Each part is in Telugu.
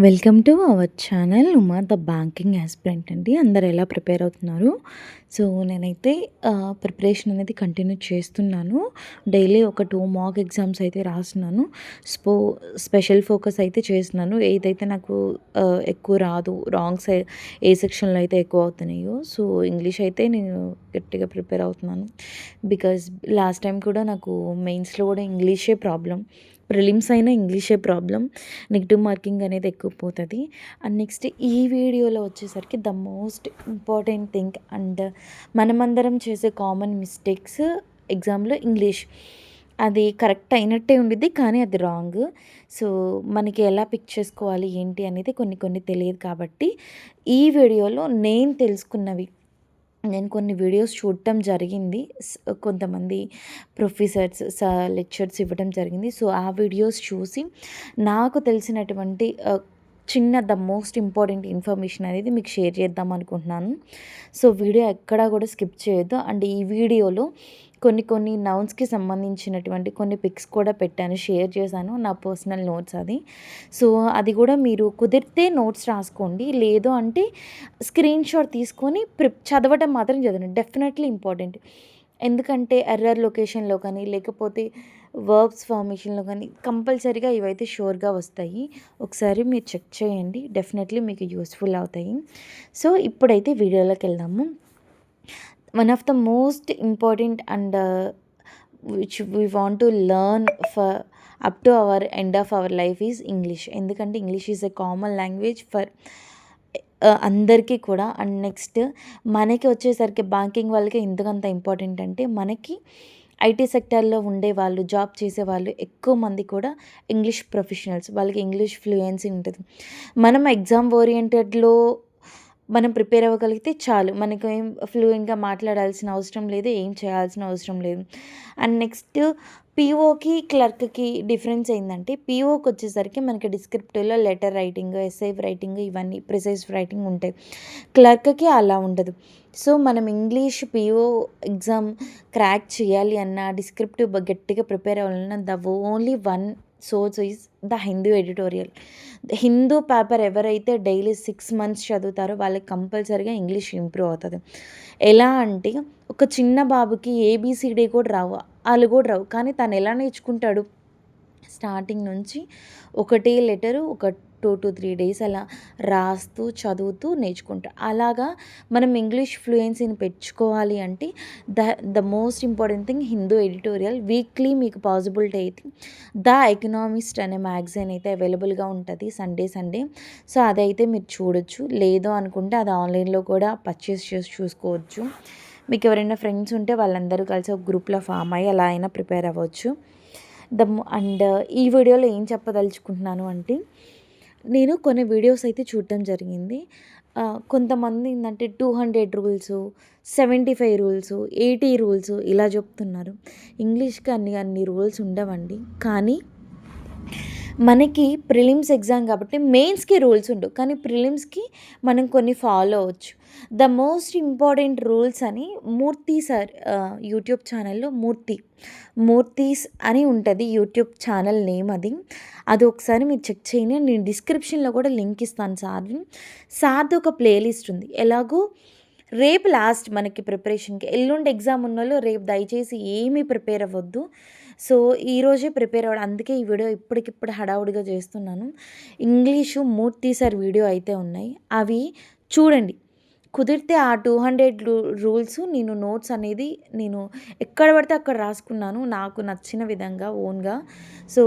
Welcome to our channel Uma the banking aspirant అండి. అందరు ఎలా ప్రిపేర్ అవుతున్నారు? సో నేనైతే ప్రిపరేషన్ అనేది కంటిన్యూ చేస్తున్నాను. డైలీ ఒక 2 మాక్ ఎగ్జామ్స్ అయితే రాస్తున్నాను. స్పెషల్ ఫోకస్ అయితే చేస్తున్నాను. ఏదైతే నాకు ఎక్కువ రాదు, ఏ సెక్షన్లో అయితే ఎక్కువ అవుతున్నాయో, సో ఇంగ్లీష్ అయితే నేను గట్టిగా ప్రిపేర్ అవుతున్నాను. బికాజ్ లాస్ట్ టైం కూడా నాకు మెయిన్స్లో కూడా ఇంగ్లీషే ప్రాబ్లం, ప్రిలిమ్స్ అయినా ఇంగ్లీషే ప్రాబ్లం. నెగెటివ్ మార్కింగ్ అనేది ఎక్కువ పోతుంది. అండ్ నెక్స్ట్ ఈ వీడియోలో వచ్చేసరికి the most important thing and మనమందరం చేసే కామన్ మిస్టేక్స్ ఎగ్జామ్లో ఇంగ్లీష్. అది కరెక్ట్ అయినట్టే ఉండిద్ది, కానీ అది రాంగ్. సో మనకి ఎలా పిక్ చేసుకోవాలి ఏంటి అనేది కొన్ని కొన్ని తెలియదు. కాబట్టి ఈ వీడియోలో నేను కొన్ని వీడియోస్ చూడటం జరిగింది. కొంతమంది ప్రొఫెసర్స్, లెక్చర్స్ ఇవ్వడం జరిగింది. సో ఆ వీడియోస్ చూసి నాకు తెలిసినటువంటి ద మోస్ట్ ఇంపార్టెంట్ ఇన్ఫర్మేషన్ అనేది మీకు షేర్ చేద్దాం అనుకుంటున్నాను. సో వీడియో ఎక్కడా కూడా స్కిప్ చేయొద్దు. అండ్ ఈ వీడియోలో కొన్ని నౌన్స్కి సంబంధించినటువంటి కొన్ని పిక్స్ కూడా పెట్టాను, షేర్ చేశాను, నా పర్సనల్ నోట్స్ అది. సో అది కూడా మీరు కుదిరితే నోట్స్ రాసుకోండి, లేదు అంటే స్క్రీన్ షాట్ తీసుకొని చదవటం మాత్రం చదవండి. Definitely important. ఎందుకంటే ఎర్రర్ లొకేషన్లో కానీ లేకపోతే వర్బ్స్ ఫార్మేషన్లో కానీ కంపల్సరీగా ఇవైతే షూర్గా వస్తాయి. ఒకసారి మీరు చెక్ చేయండి, డెఫినెట్లీ మీకు యూస్ఫుల్ అవుతాయి. సో ఇప్పుడైతే వీడియోలోకి వెళ్దాము. One of the most important and which we want to learn for up to our end of our life is English. ఎందుకంటే English is a common language for అందరికీ కూడా. అండ్ నెక్స్ట్ మనకి వచ్చేసరికి బ్యాంకింగ్ వాళ్ళకి ఎందుకంత ఇంపార్టెంట్ అంటే, మనకి ఐటీ సెక్టార్లో ఉండేవాళ్ళు, జాబ్ చేసేవాళ్ళు ఎక్కువ మంది కూడా ఇంగ్లీష్ ప్రొఫెషనల్స్. వాళ్ళకి ఇంగ్లీష్ ఫ్లూయెన్సీ ఉంటుంది. మనం ఎగ్జామ్ ఓరియంటెడ్లో మనం ప్రిపేర్ అవ్వగలిగితే చాలు, మనకు ఏం ఫ్లూయెంట్గా మాట్లాడాల్సిన అవసరం లేదు, ఏం చేయాల్సిన అవసరం లేదు. అండ్ నెక్స్ట్ పీఓకి క్లర్క్కి డిఫరెన్స్ ఏంటంటే, పీఓకి వచ్చేసరికి మనకి డిస్క్రిప్టివ్లో లెటర్ రైటింగ్, ఎస్ఐ రైటింగ్, ఇవన్నీ ప్రిసైజ్ రైటింగ్ ఉంటాయి. క్లర్క్కి అలా ఉండదు. సో మనం ఇంగ్లీష్ పీఓ ఎగ్జామ్ క్రాక్ చేయాలి అన్న, డిస్క్రిప్టివ్ గట్టిగా ప్రిపేర్ అవ్వాలన్నా the only one source is the Hindu editorial. Hindu paper ఎవరైతే డైలీ 6 months చదువుతారో వాళ్ళకి కంపల్సరీగా ఇంగ్లీష్ ఇంప్రూవ్ అవుతుంది. ఎలా అంటే, ఒక చిన్న బాబుకి ఏబిసిడి కూడా రావు, వాళ్ళు కూడా రావు, కానీ తను ఎలా నేర్చుకుంటాడు? స్టార్టింగ్ నుంచి ఒకటే లెటరు ఒక 2 to 3 days అలా రాస్తూ చదువుతూ నేర్చుకుంటారు. అలాగా మనం ఇంగ్లీష్ ఫ్లూయెన్సీని పెంచుకోవాలి అంటే the most important thing Hindu editorial. Weekly మీకు పాసిబిలిటీ అయితే ద ఎకనామిస్ట్ అనే మ్యాగజైన్ అయితే అవైలబుల్గా ఉంటుంది సండే. సో అదైతే మీరు చూడొచ్చు. లేదు అనుకుంటే అది ఆన్లైన్లో కూడా పర్చేస్ చేసి చూసుకోవచ్చు. మీకు ఎవరైనా ఫ్రెండ్స్ ఉంటే వాళ్ళందరూ కలిసి ఒక గ్రూప్లో ఫామ్ అయ్యి అలా అయినా ప్రిపేర్ అవ్వచ్చు. అండ్ ఈ వీడియోలో ఏం చెప్పదలుచుకుంటున్నాను అంటే, నేను కొన్ని వీడియోస్ అయితే చూడటం జరిగింది. కొంతమంది ఏంటంటే 200 రూల్స్, 75 రూల్స్, 80 రూల్స్ ఇలా చెప్తున్నారు. ఇంగ్లీష్కి అన్ని రూల్స్ ఉండవండి. కానీ మనకి ప్రిలిమ్స్ ఎగ్జామ్ కాబట్టి మెయిన్స్కి రూల్స్ ఉండవు, కానీ ప్రిలిమ్స్కి మనం కొన్ని ఫాలో అవ్వచ్చు. ద మోస్ట్ ఇంపార్టెంట్ రూల్స్ అని మూర్తి సార్ యూట్యూబ్ ఛానల్లో మూర్తీస్ అని ఉంటుంది యూట్యూబ్ ఛానల్ నేమ్. అది ఒకసారి మీరు చెక్ చేయండి. నేను డిస్క్రిప్షన్లో కూడా లింక్ ఇస్తాను సార్ది ఒక ప్లేలిస్ట్ ఉంది. ఎలాగో రేపు లాస్ట్ మనకి ప్రిపరేషన్కి, ఎల్లుండి ఎగ్జామ్ ఉన్నోళ్ళు రేపు దయచేసి ఏమీ ప్రిపేర్ అవ్వద్దు. సో ఈరోజే ప్రిపేర్ అవ్వడం, అందుకే ఈ వీడియో ఇప్పటికిప్పుడు హడావుడిగా చేస్తున్నాను. ఇంగ్లీషు మూర్తి సార్ వీడియో అయితే ఉన్నాయి, అవి చూడండి. కుదిరితే ఆ 200 రూల్స్ నేను నోట్స్ అనేది నేను ఎక్కడ పడితే అక్కడ రాసుకున్నాను, నాకు నచ్చిన విధంగా ఓన్గా. సో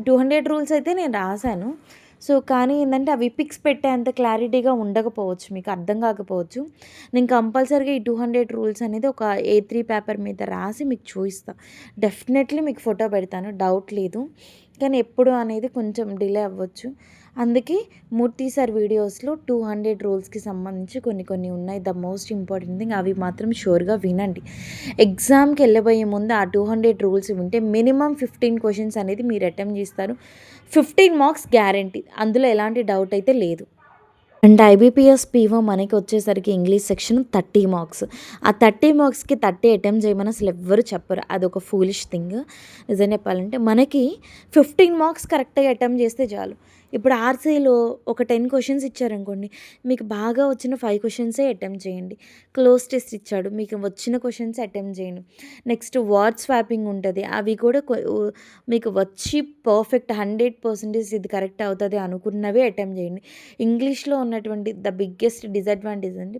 200 రూల్స్ అయితే నేను రాశాను. సో కానీ ఏంటంటే అవి పిక్స్ పెట్టేంత క్లారిటీగా ఉండకపోవచ్చు, మీకు అర్థం కాకపోవచ్చు. నేను కంపల్సరీగా ఈ 200 రూల్స్ అనేది ఒక A3 పేపర్ మీద రాసి మీకు చూపిస్తాను. డెఫినెట్లీ మీకు ఫోటో పెడతాను, డౌట్ లేదు. కానీ ఎప్పుడు అనేది కొంచెం డిలే అవ్వచ్చు. అందుకే మూర్తి సార్ వీడియోస్లో 200 రూల్స్కి సంబంధించి కొన్ని ఉన్నాయి. ద మోస్ట్ ఇంపార్టెంట్ థింగ్ అవి మాత్రం షూర్గా వినండి. ఎగ్జామ్కి వెళ్ళబోయే ముందు ఆ 200 రూల్స్ వింటే మినిమం 15 క్వశ్చన్స్ అనేది మీరు అటెంప్ట్ చేస్తారు. 15 మార్క్స్ గ్యారంటీ, అందులో ఎలాంటి డౌట్ అయితే లేదు. అండ్ ఐబీపీఎస్ పీఓ మనకి వచ్చేసరికి ఇంగ్లీష్ సెక్షన్ 30 మార్క్స్. ఆ 30 మార్క్స్కి 30 అటెంప్ట్ చేయమని అసలు ఎవ్వరు చెప్పరు, అదొక ఫూలిష్ థింగ్. నిజం చెప్పాలంటే మనకి 15 మార్క్స్ కరెక్ట్గా అటెంప్ట్ చేస్తే చాలు. ఇప్పుడు ఆర్‌సీలో ఒక 10 క్వెషన్స్ ఇచ్చారనుకోండి, మీకు బాగా వచ్చిన 5 క్వెషన్సే అటెంప్ట్ చేయండి. క్లోజ్ టెస్ట్ ఇచ్చాడు, మీకు వచ్చిన క్వెషన్స్ అటెంప్ట్ చేయండి. నెక్స్ట్ వర్డ్ స్వాపింగ్ ఉంటది. అవి కూడా మీకు వచ్చి పర్ఫెక్ట్ 100% ఇది కరెక్ట్ అవుతది అనుకున్నవే అటెంప్ట్ చేయండి. ఇంగ్లీష్‌లో ఉన్నటువంటి బిగ్గెస్ట్ డిసడ్వాంటేజ్ అంటే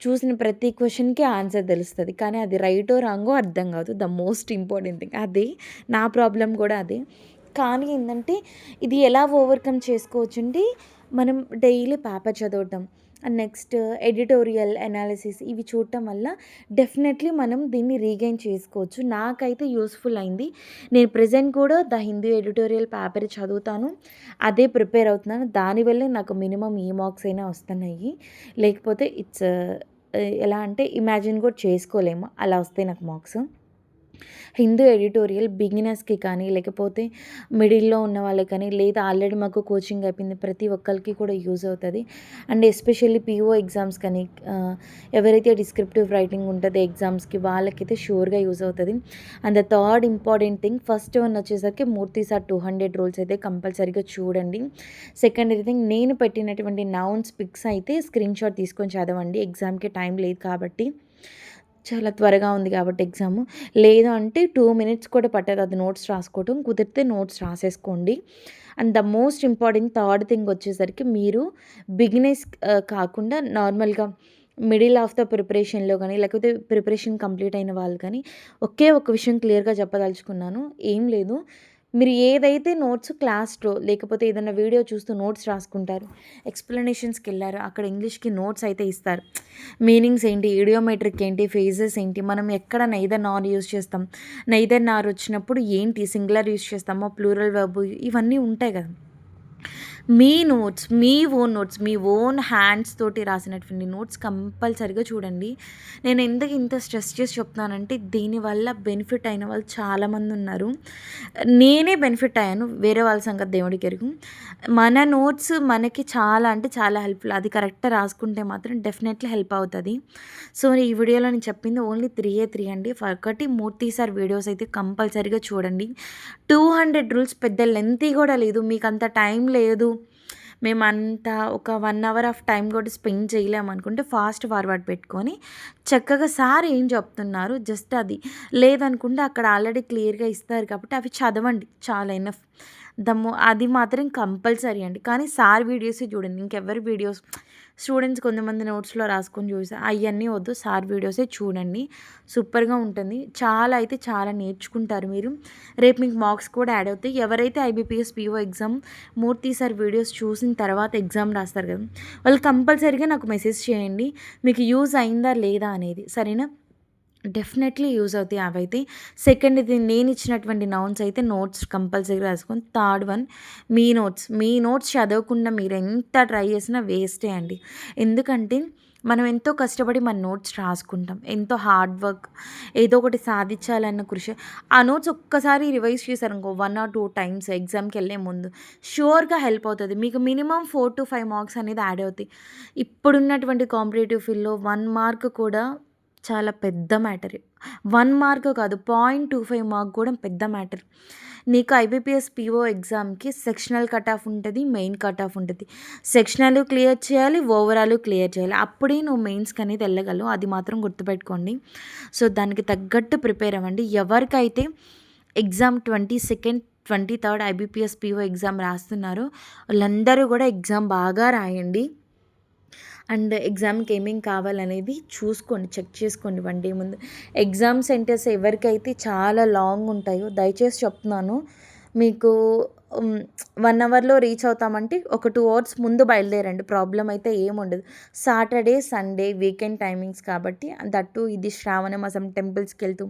చూసిన ప్రతి క్వెషన్‌కి ఆన్సర్ తెలుస్తది. కానీ అది రైటో, రాంగో అర్థం కాదు. The most important thing. అదే నా ప్రాబ్లమ్ కూడా అదే. కానీ ఏందంటే ఇది ఎలా ఓవర్‌కమ్ చేసుకోవచ్చంటే, మనం డైలీ పేపర్ చదవటం అండ్ నెక్స్ట్ ఎడిటోరియల్ అనాలిసిస్ ఇవి చూడటం వల్ల డెఫినెట్లీ మనం దీన్ని రీగెయిన్ చేసుకోవచ్చు. నాకైతే యూస్‌ఫుల్ అయింది. నేను ప్రెజెంట్ కూడా ద హిందూ ఎడిటోరియల్ పేపర్ చదువుతాను. అదే ప్రిపేర్ అవుతున్నాను. దానివల్లే నాకు మినిమమ్ ఈ మార్క్స్ అయినా వస్తున్నాయి. లేకపోతే ఎలా అంటే ఇమాజిన్ కూడా చేసుకోలేము. అలా వస్తాయి నాకు మార్క్స్. హిందూ ఎడిటోరియల్ బిగినర్స్‌కి కానీ, లేకపోతే మిడిల్‌లో ఉన్న వాళ్ళకి కానీ, లేదా ఆల్రెడీ మాకు కోచింగ్ అయిపోయింది ప్రతి ఒక్కళ్ళకి కూడా యూజ్ అవుతది. అండ్ ఎస్పెషల్లీ పీఓ ఎగ్జామ్స్ కానీ, ఎవరైతే డిస్క్రిప్టివ్ రైటింగ్ ఉంటదో ఎగ్జామ్స్‌కి వాళ్ళకైతే ష్యూర్‌గా యూజ్ అవుతది. And the third important thing, first one వచ్చేసరికి మూర్తి సార్ 200 రూల్స్ అయితే కంపల్సరీగా చూడండి. సెకండరీ థింగ్, నేను పెట్టినటువంటి నౌన్స్ పిక్స్ అయితే స్క్రీన్‌షాట్ తీసుకొని చదవండి. ఎగ్జామ్‌కి టైం లేదు కాబట్టి. చాలా త్వరగా ఉంది కాబట్టి ఎగ్జాము. లేదు అంటే 2 మినిట్స్ కూడా పట్టదు అది నోట్స్ రాసుకోవటం. కుదిరితే నోట్స్ రాసేసుకోండి. And the most important third thing వచ్చేసరికి మీరు బిగినర్స్ కాకుండా నార్మల్‌గా మిడిల్ ఆఫ్ ద ప్రిపరేషన్‌లో గానీ, లేకపోతే ప్రిపరేషన్ కంప్లీట్ అయిన వాళ్ళు కానీ, ఒకే ఒక విషయం క్లియర్‌గా చెప్పదలుచుకున్నాను. ఏం లేదు. మీరు ఏదైతే నోట్స్ క్లాస్‌లో లేకపోతే ఏదైనా వీడియో చూస్తూ నోట్స్ రాసుకుంటారు. ఎక్స్‌ప్లనేషన్స్‌కెళ్లారు. అక్కడ ఇంగ్లీష్‌కి నోట్స్ అయితే ఇస్తారు. మీనింగ్స్ ఏంటి, ఇడియోమెట్రిక్ ఏంటి, ఫేజెస్ ఏంటి, మనం ఎక్కడ నెయిదర్ నార్ యూజ్ చేస్తాం, నెయిదర్ నార్ వచ్చినప్పుడు ఏంటి, సింగులర్ యూజ్ చేస్తామా, ప్లూరల్ వెర్బ్ ఇవన్నీ ఉంటాయి కదా! మీ నోట్స్, మీ ఓన్ నోట్స్, మీ ఓన్ హ్యాండ్స్ తోటి రాసినటువంటి నోట్స్ కంపల్సరీగా చూడండి. నేను ఎందుకు ఇంత స్ట్రెస్ చేసి చెప్తున్నానంటే, దీనివల్ల బెనిఫిట్ అయిన వాళ్ళు చాలామంది ఉన్నారు. నేనే బెనిఫిట్ అయ్యాను. వేరే వాళ్ళ సంగతి దేవుడికి ఎరుగు. మన నోట్స్ మనకి చాలా అంటే చాలా హెల్ప్‌ఫుల్. అది కరెక్ట్‌గా రాసుకుంటే మాత్రం డెఫినెట్‌లీ హెల్ప్ అవుతది. సో, ఈ వీడియోలో నేను చెప్పింది ఓన్లీ 3 అండి. ఒకటి మూర్తి సార్ వీడియోస్ అయితే కంపల్సరీగా చూడండి. 200 రూల్స్ పెద్ద లెంతీ కూడా లేదు. మీకంత టైం లేదు, మేమంతా ఒక 1 అవర్ ఆఫ్ టైం కూడా స్పెండ్ చేయలేమనుకుంటే ఫాస్ట్ ఫార్వర్డ్ పెట్టుకొని చక్కగా సార్ ఏం చెప్తున్నారు జస్ట్ అది. లేదనుకుంటే అక్కడ ఆల్రెడీ క్లియర్‌గా ఇస్తారు కాబట్టి అవి చదవండి. చాలా ఎనఫ్. అది మాత్రం కంపల్సరీ అండి. కానీ సార్ వీడియోసే చూడండి. ఇంకెవరి వీడియోస్ స్టూడెంట్స్ కొంతమంది నోట్స్‌లో రాసుకొని చూసా అయన్నీ వద్దు. సార్ వీడియోసే చూడండి. సూపర్‌గా ఉంటుంది. చాలా అయితే చాలా నేర్చుకుంటారు మీరు. రేపు మీకు మార్క్స్ కూడా యాడ్ అవుతాయి. ఎవరైతే ఐబీపీఎస్ పీఓ ఎగ్జామ్ మూర్తి సార్ వీడియోస్ చూసిన తర్వాత ఎగ్జామ్ రాస్తారు కదా! వాళ్ళు కంపల్సరీగా నాకు మెసేజ్ చేయండి. మీకు యూజ్ అయిందా లేదా అనేది. సరేనా? డెఫినెట్లీ యూజ్ అవుతాయి అవైతే. సెకండ్‌ది నేనిచ్చినటువంటి నౌన్స్ అయితే నోట్స్ కంపల్సరీగా రాసుకొని, థర్డ్ వన్ మీ నోట్స్ చదవకుండా మీరెంత ట్రై చేసినా వేస్టే అండి. ఎందుకంటే మనం ఎంతో కష్టపడి మన నోట్స్ రాసుకుంటాం. ఎంతో హార్డ్ వర్క్, ఏదో ఒకటి సాధించాలన్న కృషి. ఆ నోట్స్ ఒక్కసారి రివైజ్ చేశారనుకో 1 ఆర్ 2 టైమ్స్ ఎగ్జామ్‌కెళ్ళే ముందు ష్యూర్‌గా హెల్ప్ అవుతది. మీకు మినిమమ్ 4-5 మార్క్స్ అనేది యాడ్ అవుతాయి. ఇప్పుడున్నటువంటి కాంపిటీటివ్ ఫీల్డ్‌లో 1 మార్క్ కూడా చాలా పెద్ద మ్యాటర్. 1 మార్క్ కాదు, 0.25 మార్క్ కూడా పెద్ద మ్యాటర్. నీకు ఐబీపీఎస్ పీఓ ఎగ్జామ్‌కి సెక్షనల్ కట్ ఆఫ్ ఉంటది, మెయిన్ కట్ ఆఫ్ ఉంటది. సెక్షనల్ క్లియర్ చేయాలి, ఓవరాల్ క్లియర్ చేయాలి. అప్పుడే నువ్వు మెయిన్స్‌కి అనేది ఎళ్ళగలవు. అది మాత్రం గుర్తుపెట్టుకోండి. సో, దానికి తగ్గట్టు ప్రిపేర్ అవ్వండి. ఎవరికైతే exam 22nd, 23rd IBPS PO exam రాస్తున్నారో వాళ్ళందరూ కూడా ఎగ్జామ్ బాగా రాయండి. అండ్ ఎగ్జామ్‌కి ఏమేం కావాలనేది చూసుకోండి. చెక్ చేసుకోండి 1 డే ముందు. ఎగ్జామ్ సెంటర్స్ ఎవరికైతే చాలా లాంగ్ ఉంటాయో దయచేసి చెప్తున్నాను. మీకు 1 అవర్‌లో రీచ్ అవుతామంటే ఒక 2 అవర్స్ ముందు బయలుదేరండి. ప్రాబ్లమ్ అయితే ఏముండదు. సాటర్డే, సండే వీకెండ్ టైమింగ్స్ కాబట్టి దట్టు ఇది శ్రావణ మాసం టెంపుల్స్‌కెళ్తూ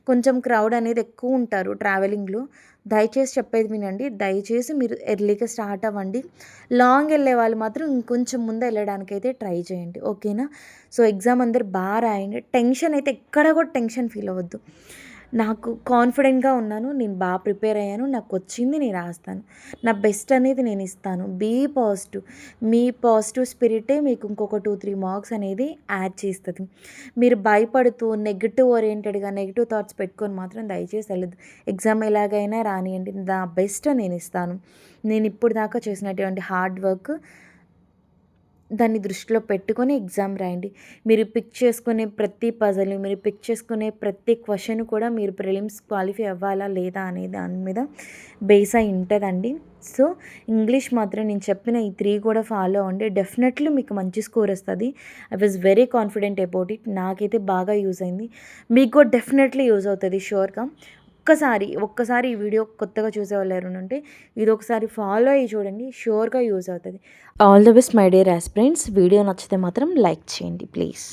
కొంచెం క్రౌడ్ అనేది ఎక్కువ ఉంటారు ట్రావెలింగ్‌లో. దయచేసి చెప్పేది వినండి. దయచేసి మీరు ఎర్లీగా స్టార్ట్ అవ్వండి. లాంగ్ వెళ్ళే వాళ్ళు మాత్రం ఇంకొంచెం ముందు వెళ్ళడానికైతే ట్రై చేయండి. ఓకేనా? సో, ఎగ్జామ్ అందరూ రాయండి. టెన్షన్ అయితే ఎక్కడ కూడా టెన్షన్ ఫీల్ అవ్వద్దు. నాకు కాన్ఫిడెంట్‌గా ఉన్నాను. నేను ప్రిపేర్ అయ్యాను. నాకొచ్చింది నేను రాస్తాను. నా బెస్ట్ అనేది నేను ఇస్తాను. Be positive. మీ పాజిటివ్ స్పిరిటే మీకు ఇంకొక 2, 3 మార్క్స్ అనేది యాడ్ చేస్తది. మీరు భయపడుతూ నెగెటివ్ ఓరియెంటెడ్‌గా నెగెటివ్ థాట్స్ పెట్టుకొని మాత్రం దయచేసి ఎళ్ళొద్దు. ఎగ్జామ్ ఎలాగైనా రానియండి. నా బెస్ట్ నేను ఇస్తాను. నేను ఇప్పుడు దాకా చేసినటువంటి హార్డ్ వర్క్ దాన్ని దృష్టిలో పెట్టుకొని ఎగ్జామ్ రాయండి. మీరు పిక్ చేసుకునే ప్రతి పజల్, మీరు పిక్ చేసుకునే ప్రతి క్వెషన్ కూడా మీరు ప్రిలిమ్స్ క్వాలిఫై అవ్వాలా లేదా అనే దాని మీద బేస్ అయి ఉంటదండి. సో, ఇంగ్లీష్ మాత్రం నేను చెప్పిన ఈ 3 కూడా ఫాలో అవ్వండి. డెఫినెట్‌లీ మీకు మంచి స్కోర్ వస్తది. I was very confident about it. నాకైతే బాగా యూజ్ అయింది. మీకు కూడా డెఫినెట్‌లీ యూజ్ అవుతది ష్యూర్‌గా. ఒక్కసారి ఈ వీడియో కొత్తగా చూసేవాళ్ళు ఎవరైనా ఉంటే ఇదొకసారి ఫాలో అయ్యి చూడండి. ష్యూర్‌గా యూజ్ అవుతది. All the best my dear aspirants. Video నచ్చితే మాత్రం లైక్ చేయండి ప్లీజ్.